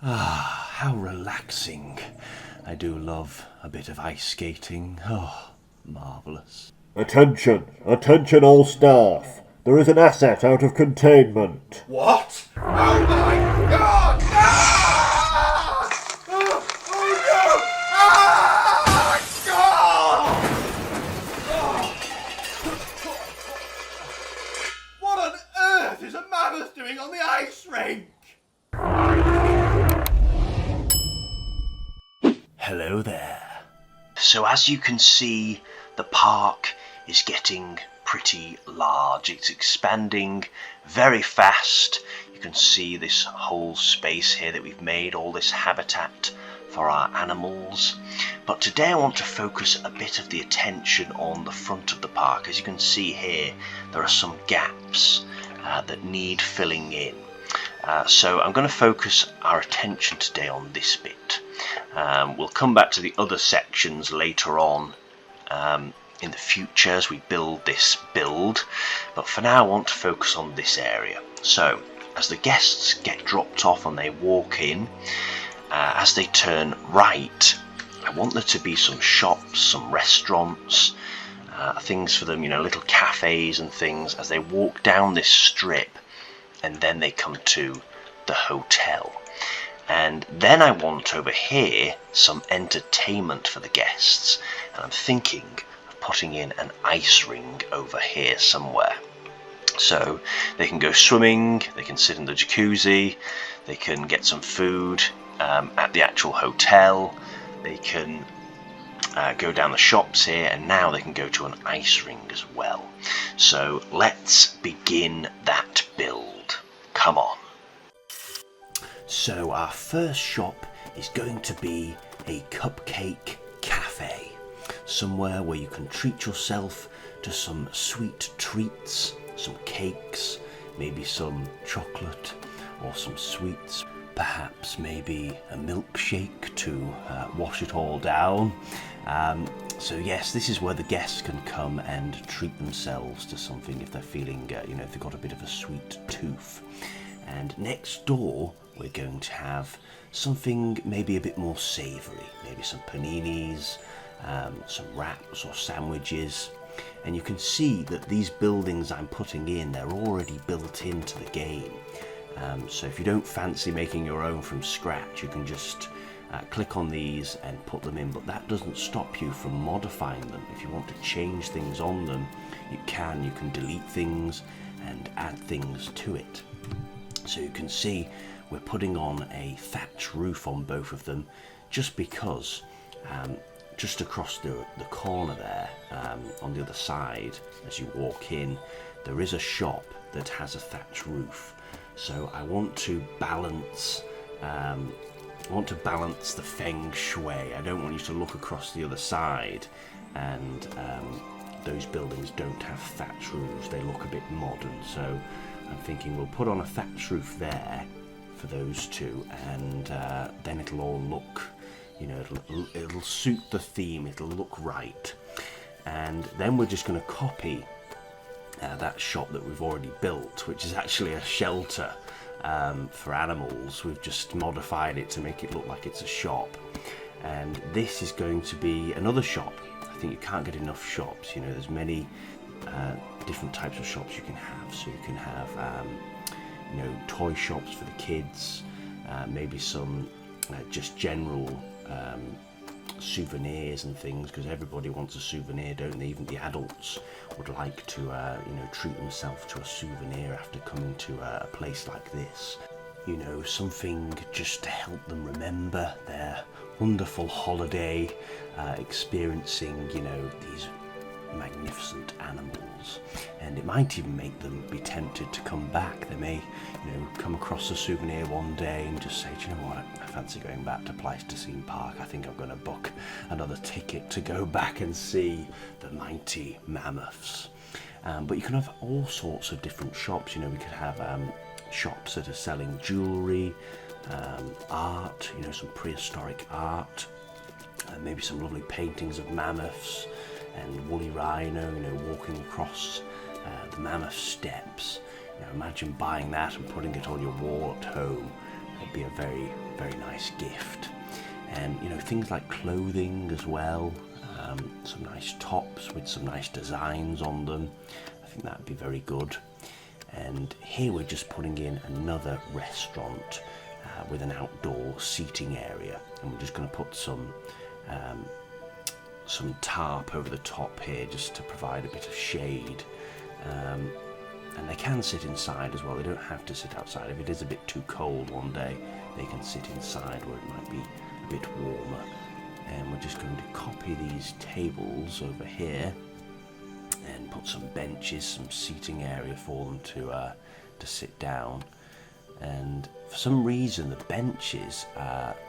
Ah, how relaxing. I do love a bit of ice skating. Oh, marvellous. Attention! Attention all staff! There is an asset out of containment. What? Oh my god! Ah! Oh, oh no! Ah! God! What on earth is a mammoth doing on the ice rink? Hello there. So as you can see, the park is getting pretty large. It's expanding very fast. You can see this whole space here that we've made, all this habitat for our animals. But today I want to focus a bit of the attention on the front of the park. As you can see here, there are some gaps that need filling in. So I'm going to focus our attention today on this bit. We'll come back to the other sections later on in the future as we build this build, but for now I want to focus on this area. So as the guests get dropped off and they walk in, as they turn right, I want there to be some shops, some restaurants, things for them, you know, little cafes and things as they walk down this strip, and then they come to the hotel. And then I want over here some entertainment for the guests, and I'm thinking of putting in an ice rink over here somewhere. So they can go swimming, they can sit in the jacuzzi, they can get some food at the actual hotel, they can go down the shops here, and now they can go to an ice rink as well. So let's begin that build. Come on. So our first shop is going to be a cupcake cafe. Somewhere where you can treat yourself to some sweet treats, some cakes, maybe some chocolate or some sweets. Perhaps maybe a milkshake to wash it all down. So yes, this is where the guests can come and treat themselves to something if they're feeling, if they've got a bit of a sweet tooth. And next door, we're going to have something maybe a bit more savoury, maybe some paninis, some wraps or sandwiches. And you can see that these buildings I'm putting in, they're already built into the game. So if you don't fancy making your own from scratch, you can just click on these and put them in, but that doesn't stop you from modifying them. If you want to change things on them, you can delete things and add things to it. So you can see we're putting on a thatch roof on both of them, just because just across the corner there, on the other side as you walk in, there is a shop that has a thatch roof. So I want to balance the feng shui. I don't want you to look across the other side and those buildings don't have thatch roofs. They look a bit modern. So I'm thinking we'll put on a thatch roof there for those two, and then it'll all look, it'll suit the theme. It'll look right. And then we're just going to copy that shop that we've already built, which is actually a shelter for animals. We've just modified it to make it look like it's a shop, and this is going to be another shop. I think you can't get enough shops. There's many different types of shops you can have. So you can have toy shops for the kids, maybe some just general souvenirs and things, because everybody wants a souvenir, don't they? Even the adults would like to treat themselves to a souvenir after coming to a place like this. Something just to help them remember their wonderful holiday, experiencing these magnificent animals. And it might even make them be tempted to come back. They may come across a souvenir one day and just say, do you know what, I fancy going back to Pleistocene Park. I think I'm going to book another ticket to go back and see the mighty mammoths. But you can have all sorts of different shops. We could have shops that are selling jewellery, art, some prehistoric art, maybe some lovely paintings of mammoths and woolly rhino, walking across the mammoth steps. Imagine buying that and putting it on your wall at home. It'd be a very very nice gift. And things like clothing as well, some nice tops with some nice designs on them. I think that'd be very good. And here we're just putting in another restaurant with an outdoor seating area, and we're just going to put some tarp over the top here just to provide a bit of shade. And they can sit inside as well. They don't have to sit outside. If it is a bit too cold one day, they can sit inside where it might be a bit warmer. And we're just going to copy these tables over here and put some benches, some seating area for them to sit down. And for some reason the benches,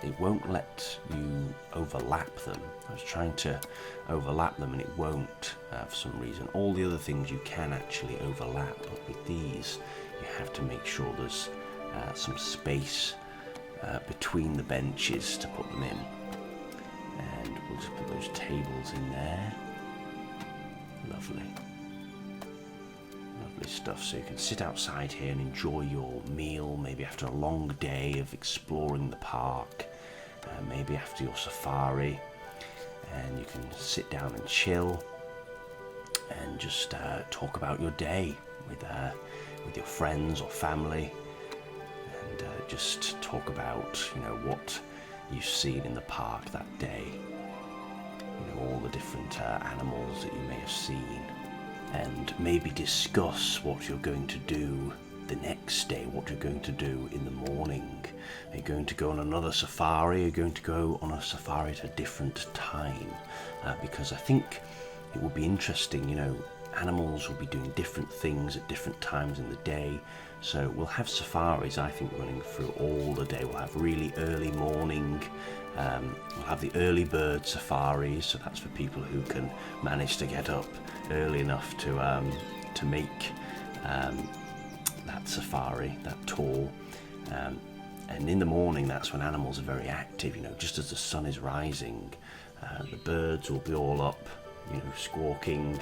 it won't let you overlap them. I was trying to overlap them and it won't for some reason. All the other things you can actually overlap, but with these you have to make sure there's some space between the benches to put them in. And we'll just put those tables in there. Lovely. Lovely stuff. So you can sit outside here and enjoy your meal, maybe after a long day of exploring the park, maybe after your safari, and you can sit down and chill and just talk about your day with your friends or family, and just talk about what you've seen in the park that day, all the different animals that you may have seen, and maybe discuss what you're going to do the next day, what you're going to do in the morning. Are you going to go on another safari? Are you going to go on a safari at a different time? Because I think it will be interesting, animals will be doing different things at different times in the day. So we'll have safaris, I think, running through all the day. We'll have really early morning, we'll have the early bird safaris, so that's for people who can manage to get up early enough to make that safari, that tour. And in the morning, that's when animals are very active, just as the sun is rising. The birds will be all up, squawking,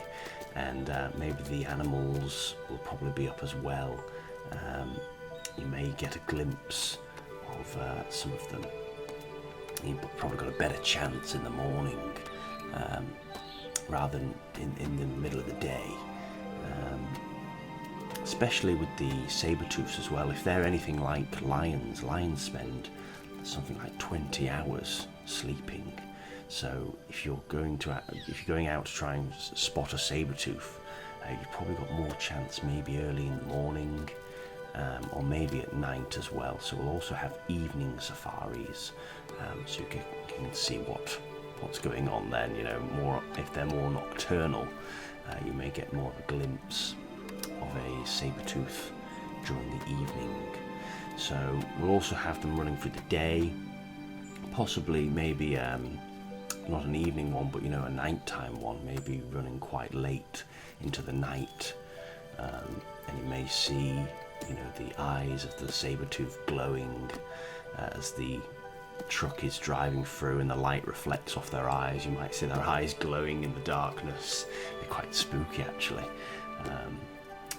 and maybe the animals will probably be up as well. You may get a glimpse of some of them. You've probably got a better chance in the morning rather than in the middle of the day. Especially with the saber-tooths as well. If they're anything like lions spend something like 20 hours sleeping. So if you're going out to try and spot a saber-tooth, you've probably got more chance maybe early in the morning, or maybe at night as well. So we'll also have evening safaris, so you can see what's going on then. More if they're more nocturnal, you may get more of a glimpse of a saber-tooth during the evening. So we'll also have them running through the day, possibly maybe not an evening one, but a nighttime one, maybe running quite late into the night, and you may see the eyes of the saber-tooth glowing as the truck is driving through and the light reflects off their eyes. You might see their eyes glowing in the darkness. They're quite spooky actually.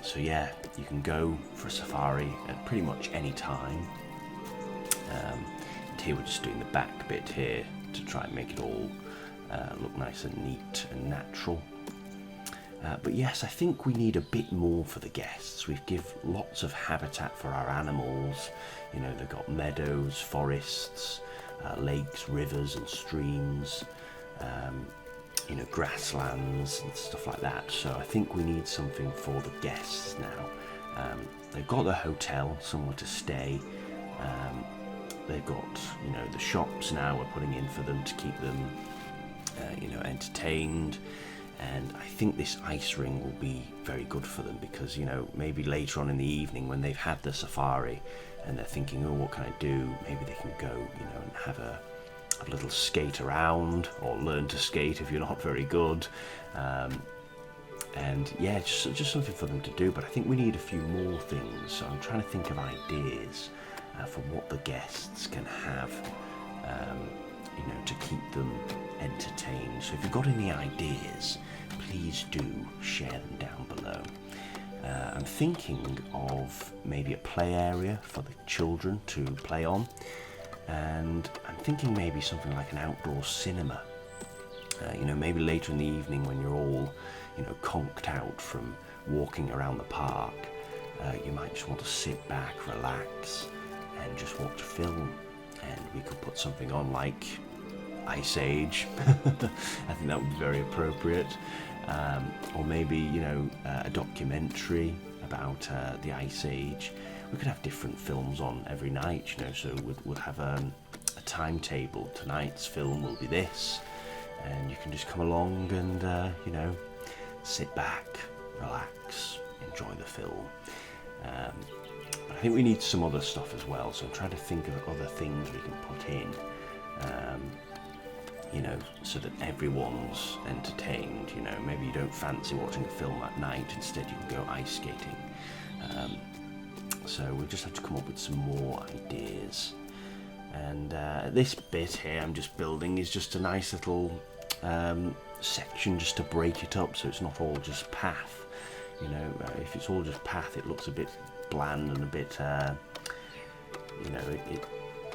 So yeah, you can go for a safari at pretty much any time. And here we're just doing the back bit here to try and make it all look nice and neat and natural. But yes, I think we need a bit more for the guests. We've give lots of habitat for our animals. They've got meadows, forests, lakes, rivers and streams, grasslands and stuff like that. So I think we need something for the guests now. They've got the hotel, somewhere to stay. They've got, the shops now we're putting in for them to keep them, entertained. And I think this ice ring will be very good for them because, maybe later on in the evening when they've had the safari and they're thinking, oh, what can I do? Maybe they can go, and have a little skate around or learn to skate if you're not very good. And yeah, just something for them to do. But I think we need a few more things. So I'm trying to think of ideas for what the guests can have, to keep them entertained. So if you've got any ideas, please do share them down below. I'm thinking of maybe a play area for the children to play on. and I'm thinking maybe something like an outdoor cinema. Maybe later in the evening when you're all, conked out from walking around the park, you might just want to sit back, relax, and just watch a film. And we could put something on like Ice Age. I think that would be very appropriate. Or maybe, a documentary about the Ice Age. We could have different films on every night, so we'll have a timetable. Tonight's film will be this, and you can just come along and, sit back, relax, enjoy the film. But I think we need some other stuff as well, so I'm trying to think of other things we can put in, so that everyone's entertained. Maybe you don't fancy watching a film at night, instead you can go ice skating. So we'll just have to come up with some more ideas. And this bit here I'm just building is just a nice little section just to break it up, so it's not all just path. If it's all just path, it looks a bit bland and a bit,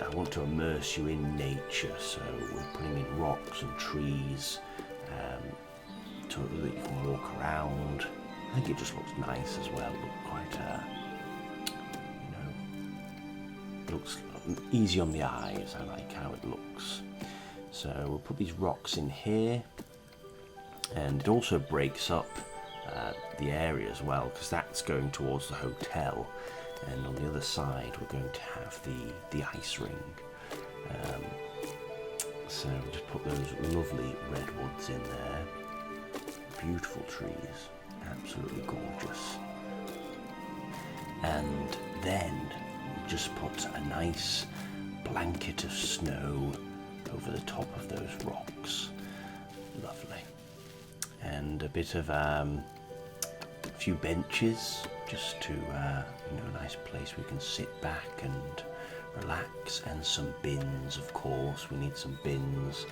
I want to immerse you in nature, so we're putting in rocks and trees so that you can walk around. I think it just looks nice as well. It looks easy on the eyes. I like how it looks. So we'll put these rocks in here, and it also breaks up the area as well, because that's going towards the hotel, and on the other side we're going to have the ice rink. So we'll just put those lovely redwoods in there. Beautiful trees, absolutely gorgeous. And then we'll just put a nice blanket of snow over the top of those rocks. Lovely. And a bit of a few benches, just to a nice place we can sit back and relax, and some bins, of course. We need some bins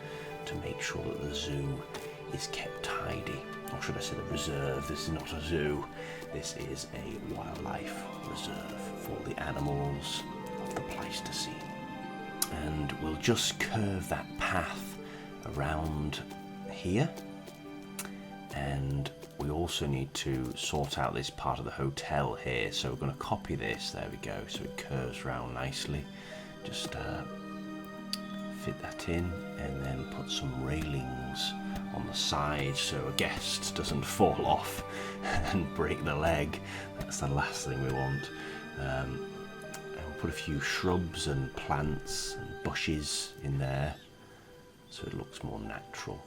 to make sure that the zoo is kept tidy. Or should I say the reserve? This is not a zoo. This is a wildlife reserve for the animals of the Pleistocene. And we'll just curve that path around here. And we also need to sort out this part of the hotel here, so we're going to copy this. There we go, so it curves round nicely. Just fit that in, and then put some railings on the side so a guest doesn't fall off and break the leg. That's the last thing we want. And we'll put a few shrubs and plants and bushes in there so it looks more natural.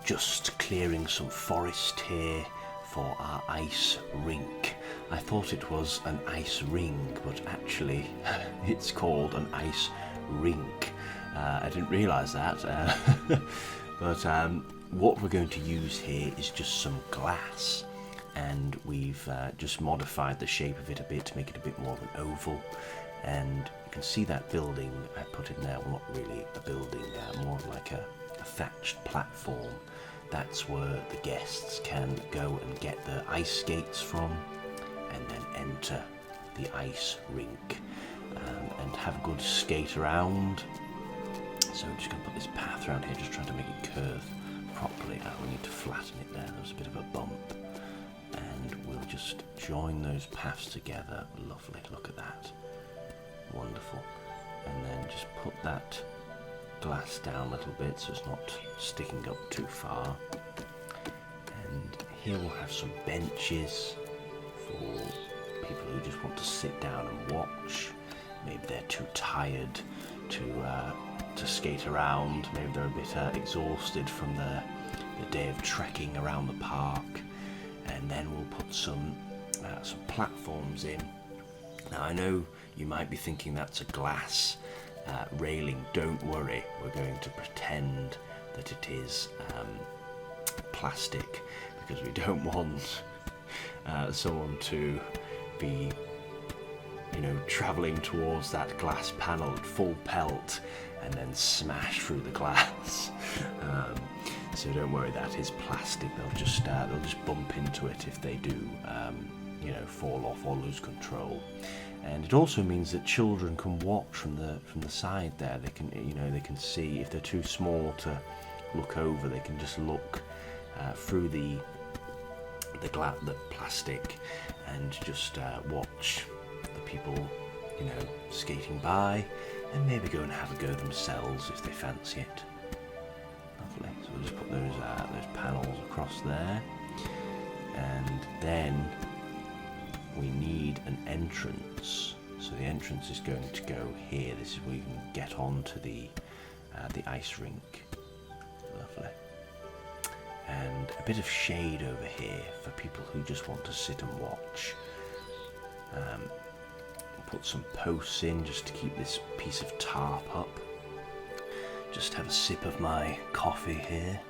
Just clearing some forest here for our ice rink. I thought it was an ice ring, but actually it's called an ice rink. I didn't realise that. But what we're going to use here is just some glass, and we've just modified the shape of it a bit to make it a bit more of an oval. And you can see that building I put in there, well, not really a building, more like a thatched platform. That's where the guests can go and get the ice skates from, and then enter the ice rink and have a good skate around. So we're just going to put this path around here, just trying to make it curve properly. We need to flatten it there. There was a bit of a bump, and we'll just join those paths together. Lovely, look at that, wonderful. And then just put that glass down a little bit so it's not sticking up too far. And here we'll have some benches for people who just want to sit down and watch. Maybe they're too tired to skate around. Maybe they're a bit exhausted from the day of trekking around the park. And then we'll put some platforms in. Now I know you might be thinking that's a glass railing. Don't worry, we're going to pretend that it is plastic, because we don't want someone to be travelling towards that glass panel at full pelt and then smash through the glass. So don't worry, that is plastic. They'll just bump into it if they do fall off or lose control. And it also means that children can watch from the side there. They can, they can see. If they're too small to look over, they can just look through the plastic and just watch the people, skating by, and maybe go and have a go themselves if they fancy it. Lovely. So we'll just put those panels across there, and then we need an entrance. So the entrance is going to go here. This is where you can get onto the ice rink. Lovely. And a bit of shade over here for people who just want to sit and watch. Put some posts in just to keep this piece of tarp up. Just have a sip of my coffee here.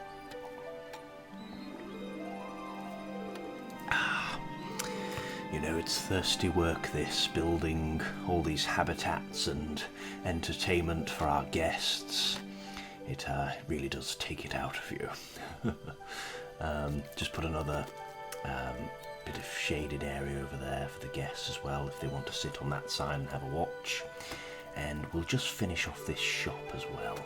It's thirsty work, this, building all these habitats and entertainment for our guests. It really does take it out of you. Just put another bit of shaded area over there for the guests as well, if they want to sit on that side and have a watch. And we'll just finish off this shop as well.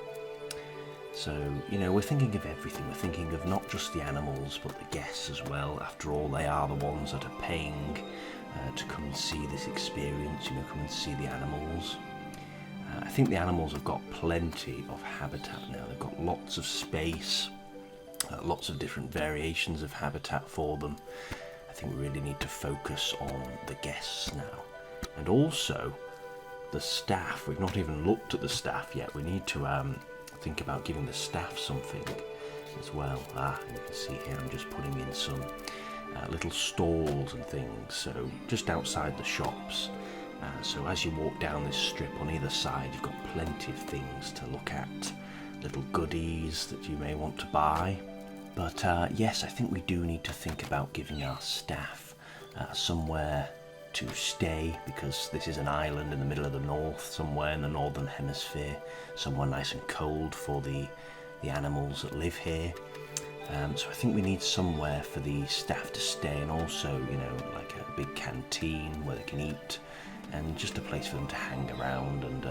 So, we're thinking of everything. We're thinking of not just the animals, but the guests as well. After all, they are the ones that are paying to come and see this experience, come and see the animals. I think the animals have got plenty of habitat now. They've got lots of space, lots of different variations of habitat for them. I think we really need to focus on the guests now. And also, the staff. We've not even looked at the staff yet. We need to think about giving the staff something as well. And you can see here I'm just putting in some little stalls and things, so just outside the shops. So as you walk down this strip on either side, you've got plenty of things to look at, little goodies that you may want to buy. But yes, I think we do need to think about giving our staff somewhere to stay, because this is an island in the middle of the north, somewhere in the northern hemisphere, somewhere nice and cold for the animals that live here. So I think we need somewhere for the staff to stay, and also, like a big canteen where they can eat, and just a place for them to hang around. And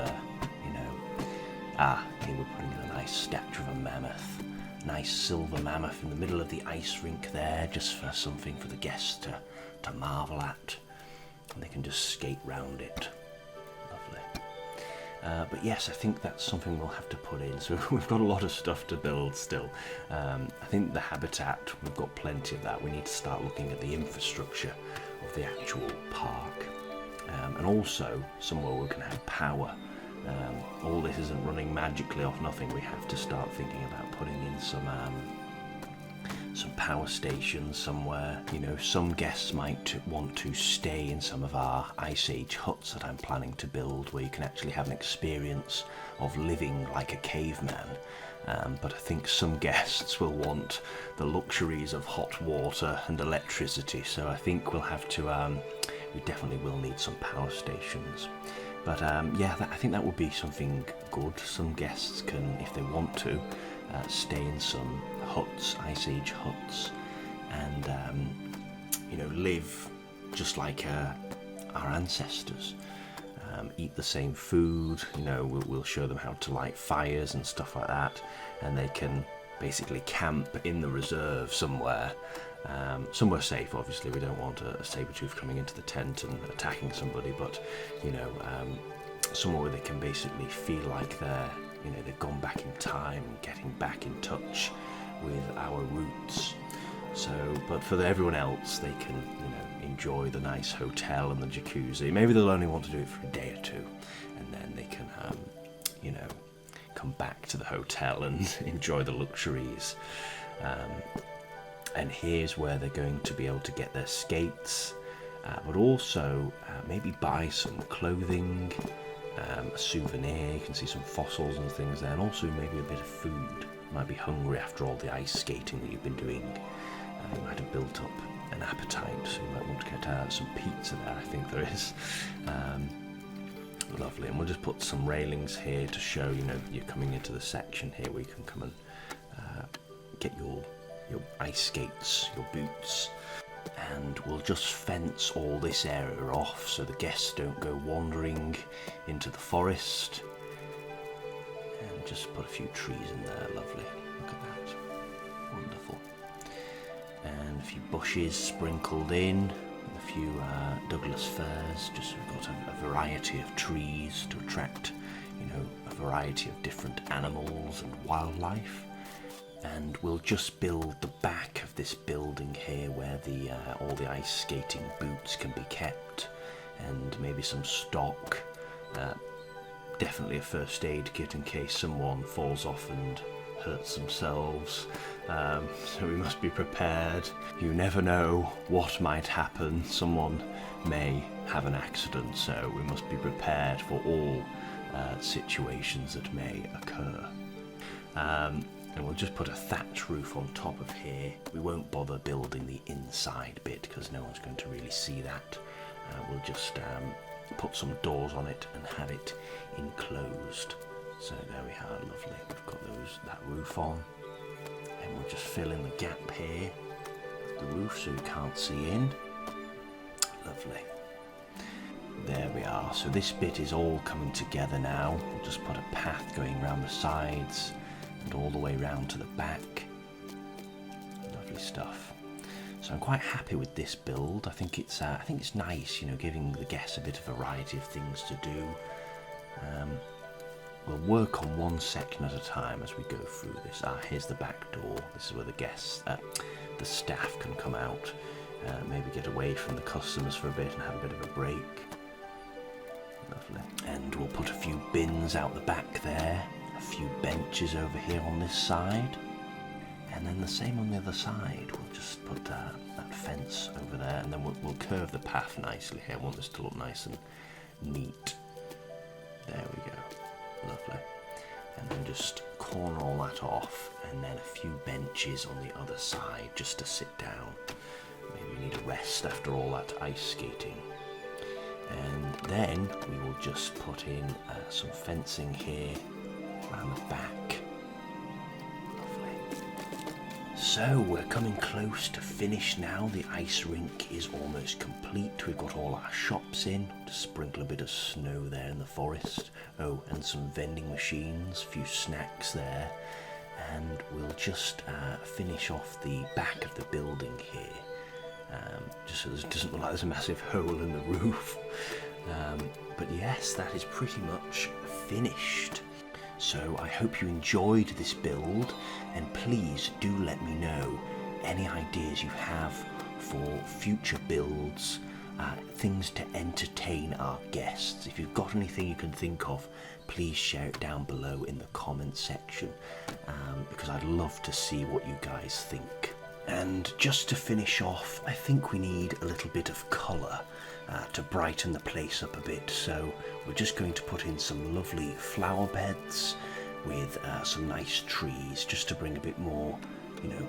here we're putting in a nice statue of a mammoth, nice silver mammoth in the middle of the ice rink there, just for something for the guests to marvel at, and they can just skate round it. Lovely. But yes, I think that's something we'll have to put in. So we've got a lot of stuff to build still. I think the habitat, we've got plenty of that. We need to start looking at the infrastructure of the actual park. And also somewhere we can have power. All this isn't running magically off nothing. We have to start thinking about putting in some power stations somewhere. Some guests might want to stay in some of our Ice Age huts that I'm planning to build, where you can actually have an experience of living like a caveman. But I think some guests will want the luxuries of hot water and electricity, so I think we'll have to, we definitely will need some power stations. But yeah, I think that would be something good. Some guests can, if they want to, stay in some huts, Ice Age huts, and live just like our ancestors. Eat the same food. We'll show them how to light fires and stuff like that, and they can basically camp in the reserve somewhere. Somewhere safe, obviously. We don't want a saber-tooth coming into the tent and attacking somebody, but somewhere where they can basically feel like they've gone back in time, getting back in touch with our roots. So, but for everyone else, they can enjoy the nice hotel and the jacuzzi. Maybe they'll only want to do it for a day or two, and then they can come back to the hotel and enjoy the luxuries. And here's where they're going to be able to get their skates, but also maybe buy some clothing, a souvenir. You can see some fossils and things there, and also maybe a bit of food. You might be hungry after all the ice skating that you've been doing. You might have built up an appetite, so you might want to get some pizza there, I think there is. Lovely, and we'll just put some railings here to show, you're coming into the section here where you can come and get your ice skates, your boots. and we'll just fence all this area off so the guests don't go wandering into the forest. And just put a few trees in there, lovely. Look at that, wonderful. And a few bushes sprinkled in, a few Douglas firs, just so we've got a variety of trees to attract, you know, a variety of different animals and wildlife. And we'll just build the back of this building here where all the ice skating boots can be kept, and maybe some stock, definitely a first aid kit in case someone falls off and hurts themselves, so we must be prepared. You never know what might happen. Someone may have an accident, so we must be prepared for all situations that may occur. And we'll just put a thatch roof on top of here. We won't bother building the inside bit because no one's going to really see that. We'll just put some doors on it and have it enclosed. So there we are, lovely. We've got that roof on, and we'll just fill in the gap here, the roof, so you can't see in. Lovely. There we are. So this bit is all coming together now. We'll just put a path going around the sides and all the way round to the back. Lovely stuff. So I'm quite happy with this build. I think it's nice, you know, giving the guests a bit of variety of things to do. We'll work on one section at a time as we go through this. Here's the back door. This is where the staff can come out, maybe get away from the customers for a bit and have a bit of a break. Lovely. And we'll put a few bins out the back there, a few benches over here on this side, and then the same on the other side. We'll just put that fence over there, and then we'll curve the path nicely here. I want this to look nice and neat. There we go. Lovely. And then just corner all that off, and then a few benches on the other side just to sit down. Maybe you need a rest after all that ice skating. And then we will just put in some fencing here around the back. Lovely. So we're coming close to finish now. The ice rink is almost complete. We've got all our shops in, to sprinkle a bit of snow there in the forest. Oh, and some vending machines, a few snacks there. And we'll just finish off the back of the building here. Just so it doesn't look like there's a massive hole in the roof. But yes, that is pretty much finished. So I hope you enjoyed this build, and please do let me know any ideas you have for future builds, things to entertain our guests. If you've got anything you can think of, please share it down below in the comment section, because I'd love to see what you guys think. And just to finish off, I think we need a little bit of colour to brighten the place up a bit. So we're just going to put in some lovely flower beds with some nice trees, just to bring a bit more, you know,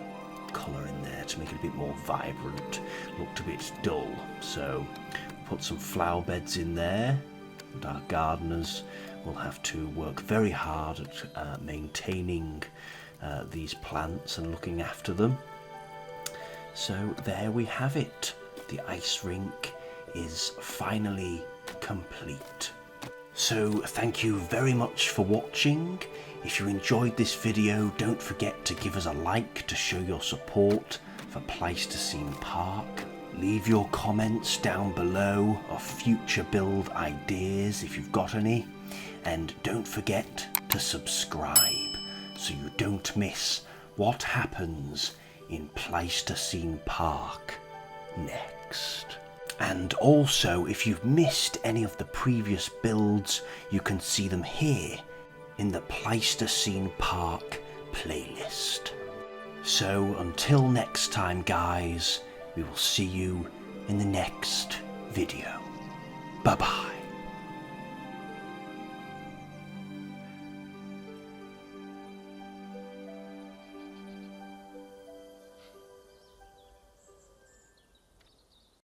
colour in there, to make it a bit more vibrant. Looked a bit dull, so put some flower beds in there, and our gardeners will have to work very hard at maintaining these plants and looking after them. So there we have it. The ice rink is finally complete. So thank you very much for watching. If you enjoyed this video, don't forget to give us a like to show your support for Pleistocene Park. Leave your comments down below of future build ideas if you've got any. And don't forget to subscribe so you don't miss what happens in Pleistocene Park next. And also, if you've missed any of the previous builds, you can see them here in the Pleistocene Park playlist. So until next time guys, we will see you in the next video. Bye bye.